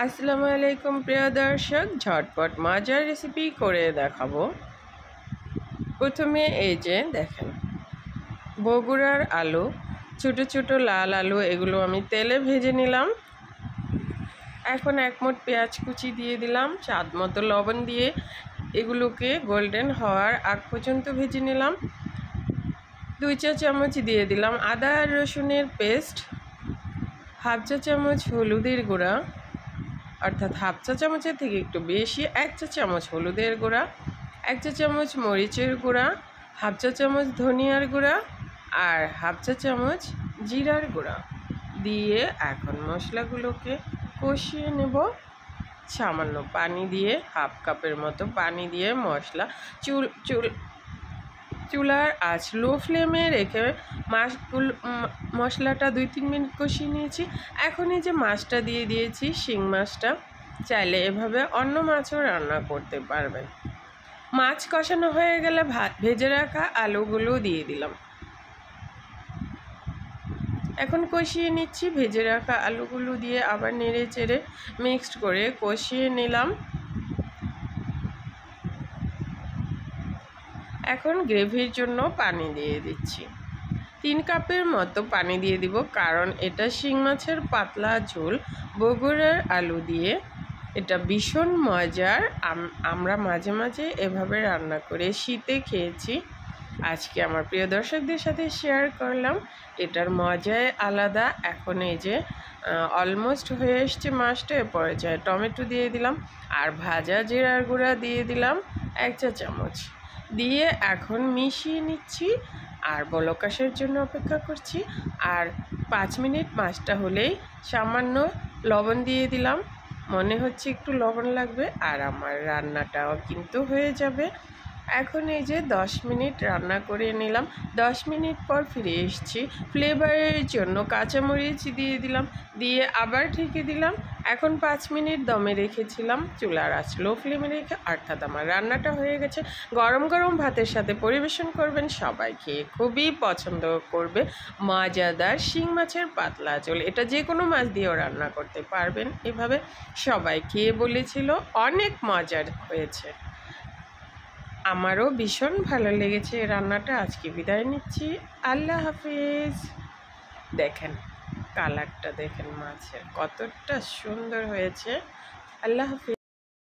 আসসালামু আলাইকুম প্রিয় দর্শক, ঝটপট মজার রেসিপি করে দেখাবো। প্রথমে এই যে দেখেন, বগুড়ার আলু, ছোট ছোট লাল আলু, এগুলো আমি তেলে ভেজে নিলাম। এখন এক মুঠ পেঁয়াজ কুচি দিয়ে দিলাম, স্বাদ মতো লবণ দিয়ে এগুলোকে গোল্ডেন হওয়ার আগ পর্যন্ত ভেজে নিলাম। 2 চা চামচ দিয়ে দিলাম আদা আর রসুনের পেস্ট, হাফ চা চামচ হলুদের গুঁড়া, অর্থাৎ হাফ চা চামচের থেকে একটু বেশি, 1 চা চামচ হলুদের গুঁড়া, 1 চা চামচ মরিচের গুঁড়া, হাফ চা চামচ ধনিয়ার গুঁড়া আর হাফ চা চামচ জিরার গুঁড়া দিয়ে এখন মশলাগুলোকে কষিয়ে নেব। সামান্য পানি দিয়ে, হাফ কাপের মতো পানি দিয়ে মশলা চুলার আঁচ লো ফ্লেমে রেখে মশলাটা 2-3 মিনিট কষিয়ে নিয়েছি। এখন এই যে মাছটা দিয়ে দিয়েছি, শিং মাছটা, চাইলে এভাবে অন্য মাছও রান্না করতে পারবেন। মাছ কষানো হয়ে গেলে ভেজে রাখা আলুগুলো দিয়ে দিলাম। এখন কষিয়ে নিচ্ছি, ভেজে রাখা আলুগুলো দিয়ে আবার নেড়ে চেড়ে মিক্সড করে কষিয়ে নিলাম। এখন গ্রেভির জন্য পানি দিয়ে দিচ্ছি, 3 কাপের মতো পানি দিয়ে দিব, কারণ এটা শিং মাছের পাতলা ঝোল বগুড়ার আলু দিয়ে। এটা ভীষণ মজার, আমরা মাঝে মাঝে এভাবে রান্না করে শীতে খেয়েছি। আজকে আমার প্রিয় দর্শকদের সাথে শেয়ার করলাম, এটার মজাই আলাদা। এখন এই যে অলমোস্ট হয়ে এসছে মাছটা, এ পর্যায়ে টমেটো দিয়ে দিলাম আর ভাজা জিরার গুঁড়া দিয়ে দিলাম 1 চা চামচ দিয়ে এখন মিশিয়ে নিচ্ছি আর বলক আসার জন্য অপেক্ষা করছি। আর 5 মিনিট মাছটা হলেই সামান্য লবণ দিয়ে দিলাম, মনে হচ্ছে একটু লবণ লাগবে, আর আমার রান্নাটাও কিন্তু হয়ে যাবে। এখন এই যে 10 মিনিট রান্না করে নিলাম। 10 মিনিট পর ফিরে এসেছি, ফ্লেভারের জন্য কাঁচামরিচ দিয়ে দিলাম, দিয়ে আবার ঢেকে দিলাম। এখন 5 মিনিট দমে রেখেছিলাম চুলার আঁচ লো ফ্লেমে রেখে, অর্থাৎ আমার রান্নাটা হয়ে গেছে। গরম গরম ভাতের সাথে পরিবেশন করবেন, সবাই খেয়ে খুবই পছন্দ করবে। মজাদার শিং মাছের পাতলা ঝোল, এটা যে কোনো মাছ দিয়েও রান্না করতে পারবেন এভাবে। সবাই খেয়ে বলেছিল অনেক মজার হয়েছে, আমারও ভীষণ ভালো লেগেছে রান্নাটা। আজকে বিদায় নিচ্ছি, আল্লাহ হাফিজ। দেখেন কালারটা, দেখেন মাছের কতটা সুন্দর হয়েছে। আল্লাহ হাফিজ।